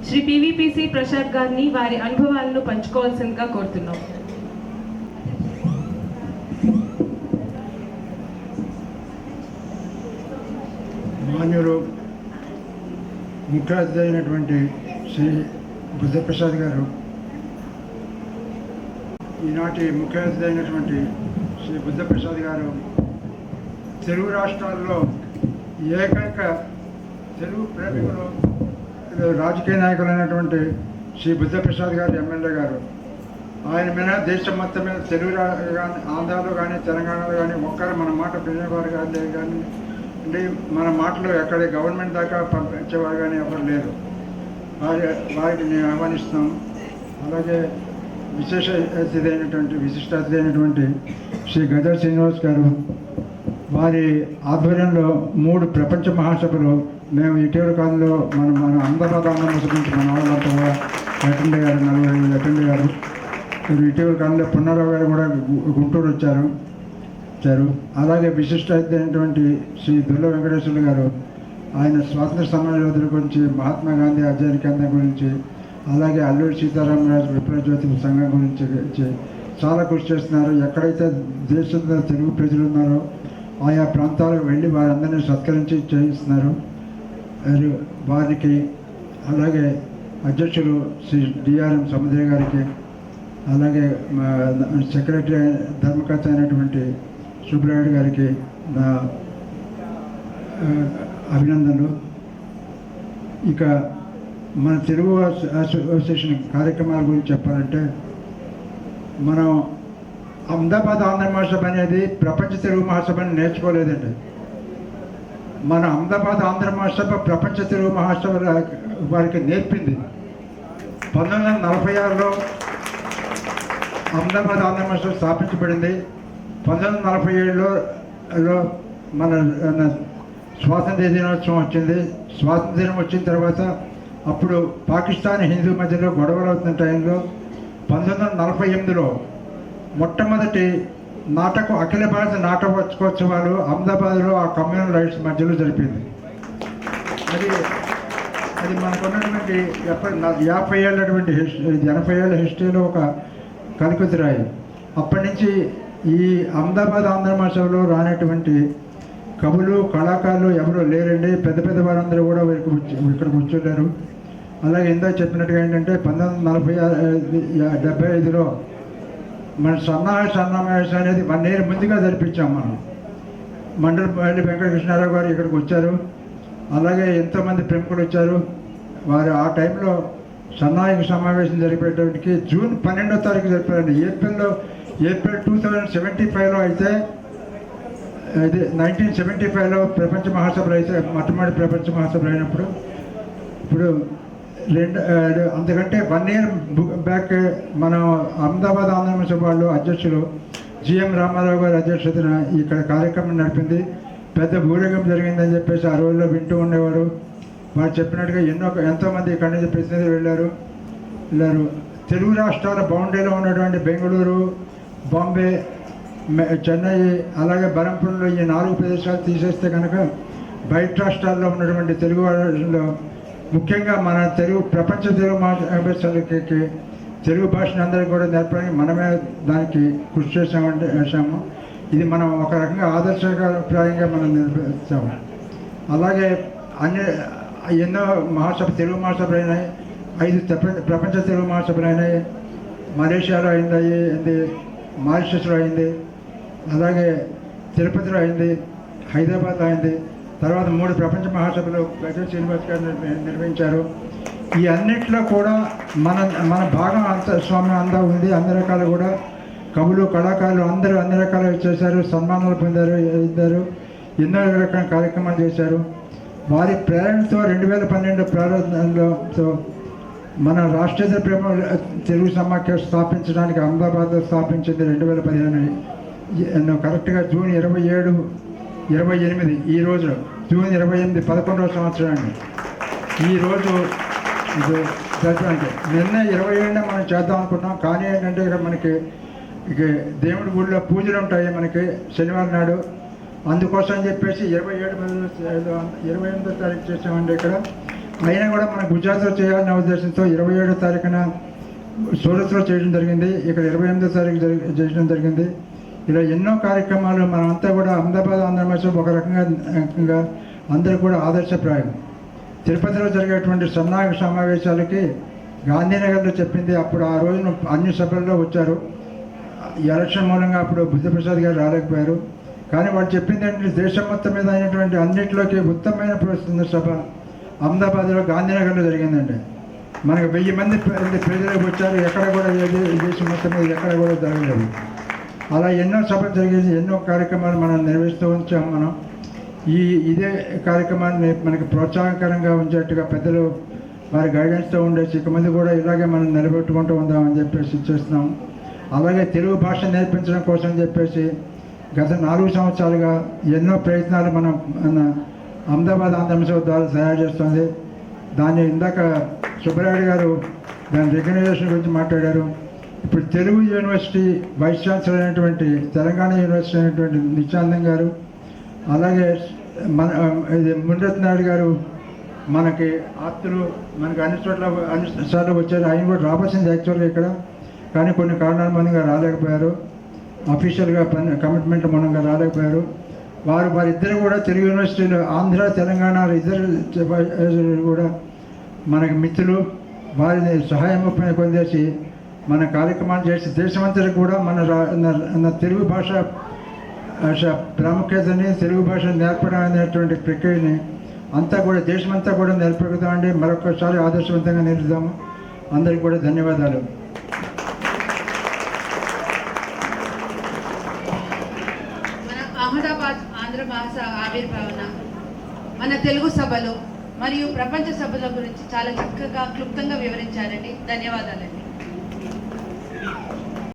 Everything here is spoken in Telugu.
శ్రీ పివిపిసి ప్రసాద్ గారిని వారి అనుభవాలను పంచుకోవాల్సిందిగా కోరుతున్నాం. మాన్యులు ముఖ్య అతిథి అయినటువంటి శ్రీ బుద్ధప్రసాద్ గారు, ఈనాటి ముఖ్య అతిథి అయినటువంటి శ్రీ బుద్ధప్రసాద్ గారు తెలుగు రాష్ట్రాల్లో ఏకైక తెలుగు ప్రేమికులు రాజకీయ నాయకులైనటువంటి శ్రీ బుద్ధప్రసాద్ గారు ఎమ్మెల్యే గారు. ఆయన మీద దేశం మొత్తం మీద తెలుగు కానీ ఆంధ్రాలో కానీ తెలంగాణలో కానీ ఒక్కరు మన మాట వినేవారు కానీ అంటే మన మాటలు ఎక్కడ గవర్నమెంట్ దాకా పంపించేవారు కానీ ఎవరు లేరు. వారికి నేను ఆహ్వానిస్తాం. అలాగే విశిష్ట అతిథి అయినటువంటి శ్రీ గజ శ్రీనివాస్ గారు, వారి ఆధ్వర్యంలో 3 ప్రపంచ మహాసభలు మేము ఇటీవల కాలంలో మన అహ్మదాబాద్ ఆంధ్రప్రదేశ్ నుంచి మన వాళ్ళంతా కూడా అటెండ్ అయ్యారు. 40 అటెండ్ అయ్యారు. ఇటీవల కాలంలో పున్నారావు గారు కూడా గుంటూరు వచ్చారు. అలాగే విశిష్ట అతిథి అయినటువంటి శ్రీ దుల్ల వెంకటేశ్వర గారు, ఆయన స్వాతంత్ర సమరయోధుల గురించి, మహాత్మా గాంధీ అధ్యయన కేంద్రం గురించి, అలాగే అల్లూరి సీతారామరాజు విప్లవ జ్యోతి సంఘం గురించి చాలా కృషి చేస్తున్నారు. ఎక్కడైతే దేశంలో తెలుగు ప్రజలు ఉన్నారో ఆయా ప్రాంతాలకు వెళ్ళి వారందరినీ సత్కరించి చేయిస్తున్నారు. వారికి అలాగే అధ్యక్షులు శ్రీ డిఆర్ఎం సముద్ర గారికి, అలాగే సెక్రటరీ ధర్మకర్త అయినటువంటి సుబ్రాయుడు గారికి నా అభినందనలు. ఇక మన తెలుగు అసోసియేషన్ కార్యక్రమాల గురించి చెప్పాలంటే, మనం అహ్మదాబాద్ ఆంధ్ర మహాసభ అనేది ప్రపంచ తెలుగు మహాసభని నేర్చుకోలేదండి. మన అహ్మదాబాద్ ఆంధ్ర మహాసభ ప్రపంచ తెలుగు మహాసభ వారికి నేర్పింది. 1946లో అహ్మదాబాద్ ఆంధ్ర మహాసభ స్థాపించబడింది. 1947లో మన స్వాతంత్ర దినోత్సవం వచ్చింది. స్వాతంత్ర దినం వచ్చిన తర్వాత అప్పుడు పాకిస్తాన్ హిందూ మధ్యలో గొడవలు అవుతున్న టైంలో 1948లో మొట్టమొదటి అఖిల భారత నాటకోత్సవాలు అహ్మదాబాద్లో ఆ కమ్యూనల్ రైట్స్ మధ్యలో జరిపింది. అది మనకున్నటువంటి 50 ఏళ్ళటువంటి హిస్టరీ, 80 ఏళ్ళ హిస్టరీలో ఒక కలికుతిరాయి. అప్పటి నుంచి ఈ అహ్మదాబాద్ ఆంధ్ర మహాసభలో రానటువంటి కవులు, కళాకారులు ఎవరో లేరండి. పెద్ద వారందరూ కూడా ఇక్కడ కూర్చున్నారు. అలాగే ఇందా చెప్పినట్టుగా ఏంటంటే 1975లో మన సన్నాహ అనేది 1 year ముందుగా జరిపించాం. మనం మండలపల్లి వెంకటకృష్ణారావు గారు ఇక్కడికి వచ్చారు. అలాగే ఎంతోమంది ప్రముఖులు వచ్చారు. వారు ఆ టైంలో సన్నాహక సమావేశం జరిపేటప్పటికి జూన్ 12వ తారీఖు జరిపారండి. ఏప్రిల్ 2075లో అయితే, ఇది 1975లో ప్రపంచ మహాసభలు అయితే, మొట్టమొదటి ప్రపంచ మహాసభలు అయినప్పుడు, ఇప్పుడు అంతకంటే 1 year బ్యాక్ మనం అహ్మదాబాద్ ఆంధ్ర మహాసభ వాళ్ళు అధ్యక్షులు జిఎం రామారావు గారి అధ్యక్షతన ఇక్కడ కార్యక్రమం నడిపింది. పెద్ద ఊరేగం జరిగిందని చెప్పేసి ఆ రోజుల్లో వింటూ ఉండేవారు. వారు చెప్పినట్టుగా ఎంతోమంది ఇక్కడి నుంచి ప్రతినిధులు వెళ్ళారు. తెలుగు రాష్ట్రాల బౌండరీలో ఉన్నటువంటి బెంగళూరు, బాంబే, చెన్నై, అలాగే బరంపూర్లో ఈ 4 ప్రదేశాలు తీసేస్తే కనుక బయట రాష్ట్రాల్లో ఉన్నటువంటి తెలుగు రాష్ట్రంలో ముఖ్యంగా మన ప్రపంచ తెలుగు భాషలకి తెలుగు భాషను అందరికీ కూడా నేర్పడానికి మనమే దానికి కృషి చేసాము. ఇది మనం ఒక రకంగా ఆదర్శప్రాయంగా మనం నిర్వహిస్తాము. అలాగే ఎన్నో తెలుగు మహాసభలు అయినాయి. 5 ప్రపంచ తెలుగు మహాసభలు అయినాయి. మలేషియాలో అయింది, మారిషస్లో అయింది, అలాగే తిరుపతిలో అయింది, హైదరాబాద్లో అయింది. తర్వాత 3 ప్రపంచ మహాసభలు గజ శ్రీనివాస్ గారు నిర్వహించారు. ఈ అన్నింటిలో కూడా మన భాగం స్వామ్యం అంతా ఉంది. అన్ని రకాలు కూడా కవులు, కళాకారులు అందరూ అన్ని రకాలు చేశారు. సన్మానాలు పొందారు, ఎన్నో రకాల కార్యక్రమాలు చేశారు. వారి ప్రేరణతో 2012 ప్రారంభంలో మన రాష్ట్రీయ ప్రేమ తెలుగు సమాఖ్య స్థాపించడానికి అహ్మదాబాద్లో స్థాపించింది 2015. కరెక్ట్గా జూన్ 28 ఈరోజు జూన్ 28 11వ సంవత్సరాన్ని ఈరోజు జరపడానికి. నిన్న 27 మనం చేద్దాం అనుకున్నాం. కానీ ఏంటంటే ఇక్కడ మనకి దేవుడి గుడిలో పూజలు ఉంటాయి మనకి శనివారం నాడు. అందుకోసం చెప్పేసి 28వ తారీఖు చేసామండి. ఇక్కడ అయినా కూడా మన గుజరాత్లో చేయాలనే ఉద్దేశంతో 27వ తారీఖున సూరత్లో చేయడం జరిగింది, ఇక్కడ 28వ తారీఖు చేయడం జరిగింది. ఇలా ఎన్నో కార్యక్రమాలు మనమంతా కూడా అహ్మదాబాద్ ఆంధ్ర మహోత్సవం ఒక రకంగా అందరూ కూడా ఆదర్శప్రాయం. తిరుపతిలో జరిగేటువంటి సన్నాహక సమావేశాలకి గాంధీనగర్లో చెప్పింది. అప్పుడు ఆ రోజున అన్ని సభల్లో వచ్చారు. ఎలక్షన్ మూలంగా అప్పుడు బుద్ధప్రసాద్ గారు రాలేకపోయారు. కానీ వాళ్ళు చెప్పింది ఏంటంటే దేశం మొత్తం మీద అయినటువంటి అన్నింటిలోకి ఉత్తమమైన సభ అహ్మదాబాద్లో గాంధీనగర్లో జరిగిందండి. మనకు 1000 మంది ప్రజలకు వచ్చారు. ఎక్కడ కూడా దేశం మొత్తం మీద ఎక్కడ కూడా జరగలేదు. అలా ఎన్నో సభలు జరిగేది, ఎన్నో కార్యక్రమాలు మనం నిర్వహిస్తూ ఉంచాం. మనం ఇదే కార్యక్రమాన్ని మనకి ప్రోత్సాహకరంగా ఉంచేట్టుగా పెద్దలు వారి గైడెన్స్తో ఉండేసి ఇక మంది కూడా ఇలాగే మనం నిలబెట్టుకుంటూ ఉందామని చెప్పేసి చేస్తున్నాం. అలాగే తెలుగు భాష నేర్పించడం కోసం చెప్పేసి గత 4 సంవత్సరాలుగా ఎన్నో ప్రయత్నాలు మన అహ్మదాబాద్ ఆంధ్ర మహోత్సవం ద్వారా తయారు చేస్తుంది. దాన్ని ఇందాక సుబ్బరాయుడు గారు దాని రికగ్నైజేషన్ గురించి మాట్లాడారు. ఇప్పుడు తెలుగు యూనివర్సిటీ వైస్ ఛాన్సలర్ అయినటువంటి తెలంగాణ యూనివర్సిటీ అయినటువంటి నిత్యానందం గారు, అలాగే మన ఇది మునిరత్నాయుడు గారు మనకి ఆప్తులు, మనకి అన్నిసార్లు వచ్చారు. ఆయన కూడా రావాల్సింది యాక్చువల్గా ఇక్కడ, కానీ కొన్ని కారణాల మూలంగా రాలేకపోయారు. అఫీషియల్గా కమిట్మెంట్ మూలంగా రాలేకపోయారు. వారిద్దరు కూడా తెలుగు యూనివర్సిటీలో ఆంధ్ర తెలంగాణ ఇద్దరు కూడా మనకి మిత్రులు. వారిని సహాయం పొందేసి మన కార్యక్రమాలు చేసి దేశమంతటి కూడా మన తెలుగు భాష ప్రాముఖ్యతని, తెలుగు భాష నేర్పడం అనేటువంటి ప్రక్రియని అంతా కూడా దేశమంతా కూడా నేర్పగలుగుతామండి. మరొకసారి ఆదర్శవంతంగా నేర్పుదాము. అందరికీ కూడా ధన్యవాదాలు. అహ్మదాబాద్ ఆంధ్ర మహాసభ ఆవిర్భావన, మన తెలుగు సభలు మరియు ప్రపంచ సభల గురించి చాలా చక్కగా క్లుప్తంగా వివరించారండి. ధన్యవాదాలండి.